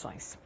informações.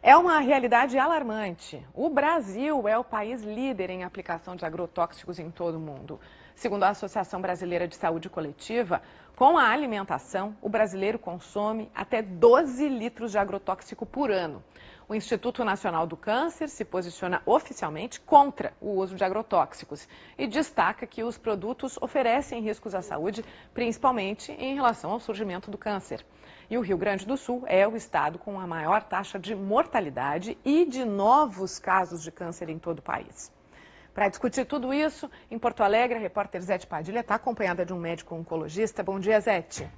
É uma realidade alarmante. O Brasil é o país líder em aplicação de agrotóxicos em todo o mundo. Segundo a Associação Brasileira de Saúde Coletiva, com a alimentação, o brasileiro consome até 12 litros de agrotóxico por ano. O Instituto Nacional do Câncer se posiciona oficialmente contra o uso de agrotóxicos e destaca que os produtos oferecem riscos à saúde, principalmente em relação ao surgimento do câncer. E o Rio Grande do Sul é o estado com a maior taxa de mortalidade e de novos casos de câncer em todo o país. Para discutir tudo isso, em Porto Alegre, a repórter Zete Padilha está acompanhada de um médico oncologista. Bom dia, Zete.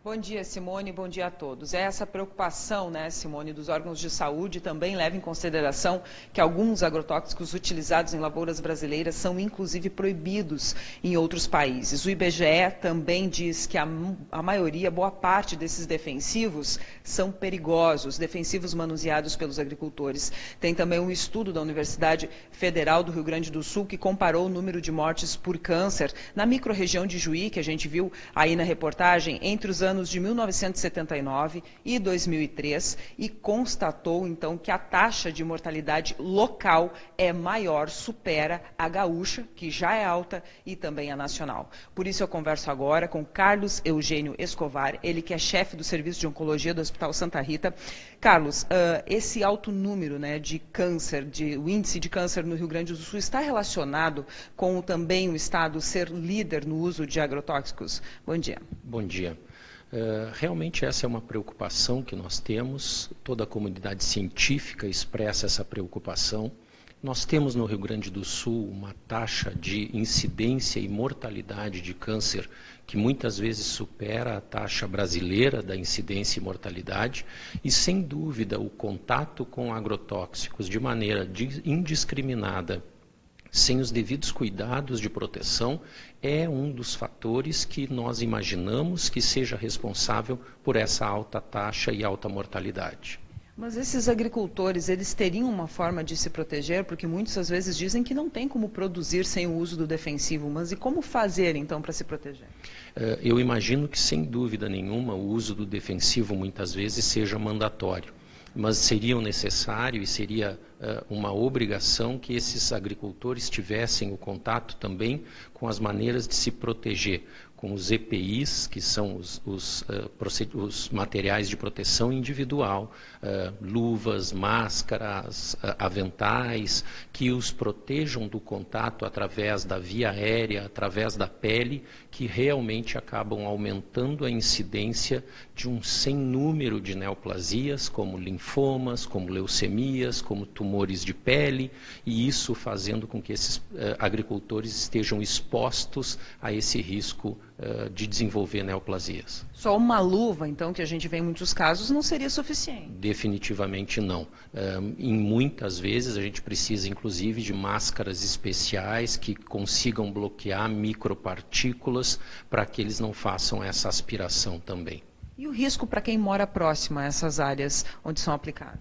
Bom dia, Simone, bom dia a todos. Essa preocupação, Simone, dos órgãos de saúde também leva em consideração que alguns agrotóxicos utilizados em lavouras brasileiras são inclusive proibidos em outros países. O IBGE também diz que a maioria, boa parte desses defensivos são perigosos, defensivos manuseados pelos agricultores. Tem também um estudo da Universidade Federal do Rio Grande do Sul que comparou o número de mortes por câncer na microrregião de Juí, que a gente viu aí na reportagem, entre os anos de 1979 e 2003 e constatou então que a taxa de mortalidade local é maior, supera a gaúcha, que já é alta, e também a nacional. Por isso eu converso agora com Carlos Eugênio Escovar, ele que é chefe do Serviço de Oncologia do Hospital Santa Rita. Carlos, esse alto número de câncer, o índice de câncer no Rio Grande do Sul está relacionado com também o estado ser líder no uso de agrotóxicos? Bom dia. Bom dia. Realmente essa é uma preocupação que nós temos, toda a comunidade científica expressa essa preocupação. Nós temos no Rio Grande do Sul uma taxa de incidência e mortalidade de câncer que muitas vezes supera a taxa brasileira da incidência e mortalidade, e sem dúvida o contato com agrotóxicos de maneira indiscriminada, sem os devidos cuidados de proteção, é um dos fatores que nós imaginamos que seja responsável por essa alta taxa e alta mortalidade. Mas esses agricultores, eles teriam uma forma de se proteger? Porque muitos às vezes dizem que não tem como produzir sem o uso do defensivo, mas e como fazer então para se proteger? Eu imagino que sem dúvida nenhuma o uso do defensivo muitas vezes seja mandatório. Mas seria necessário e seria uma obrigação que esses agricultores tivessem o contato também com as maneiras de se proteger, com os EPIs, que são os materiais de proteção individual, luvas, máscaras, aventais, que os protejam do contato através da via aérea, através da pele, que realmente acabam aumentando a incidência de um sem número de neoplasias, como linfomas, como leucemias, como tumores de pele, e isso fazendo com que esses agricultores estejam expostos a esse risco de desenvolver neoplasias. Só uma luva, então, que a gente vê em muitos casos, não seria suficiente? Definitivamente não. Em muitas vezes a gente precisa, inclusive, de máscaras especiais que consigam bloquear micropartículas para que eles não façam essa aspiração também. E o risco para quem mora próximo a essas áreas onde são aplicados?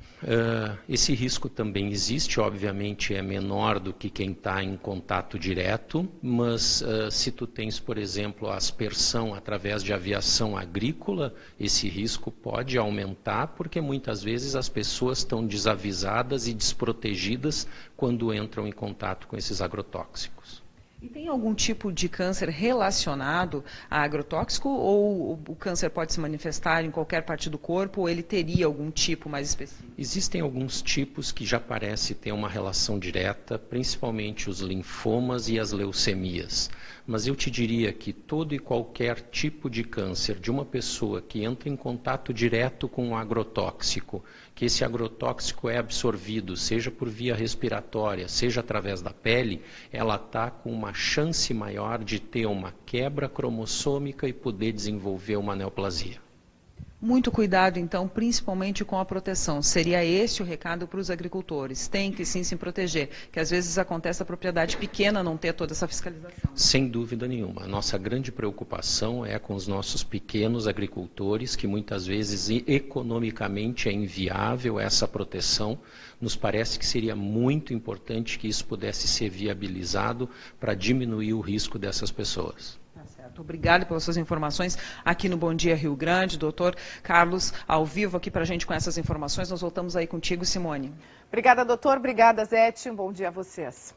Esse risco também existe, obviamente é menor do que quem está em contato direto, mas se tu tens, por exemplo, a aspersão através de aviação agrícola, esse risco pode aumentar, porque muitas vezes as pessoas estão desavisadas e desprotegidas quando entram em contato com esses agrotóxicos. E tem algum tipo de câncer relacionado a agrotóxico, ou o câncer pode se manifestar em qualquer parte do corpo, ou ele teria algum tipo mais específico? Existem alguns tipos que já parece ter uma relação direta, principalmente os linfomas e as leucemias. Mas eu te diria que todo e qualquer tipo de câncer de uma pessoa que entra em contato direto com um agrotóxico, que esse agrotóxico é absorvido, seja por via respiratória, seja através da pele, ela está com uma chance maior de ter uma quebra cromossômica e poder desenvolver uma neoplasia. Muito cuidado, então, principalmente com a proteção. Seria esse o recado para os agricultores. Tem que sim se proteger, que às vezes acontece a propriedade pequena não ter toda essa fiscalização. Sem dúvida nenhuma. A nossa grande preocupação é com os nossos pequenos agricultores, que muitas vezes economicamente é inviável essa proteção. Nos parece que seria muito importante que isso pudesse ser viabilizado para diminuir o risco dessas pessoas. Tá certo. Obrigada pelas suas informações aqui no Bom Dia Rio Grande. Doutor Carlos, ao vivo aqui para a gente com essas informações. Nós voltamos aí contigo, Simone. Obrigada, doutor. Obrigada, Zete. Um bom dia a vocês.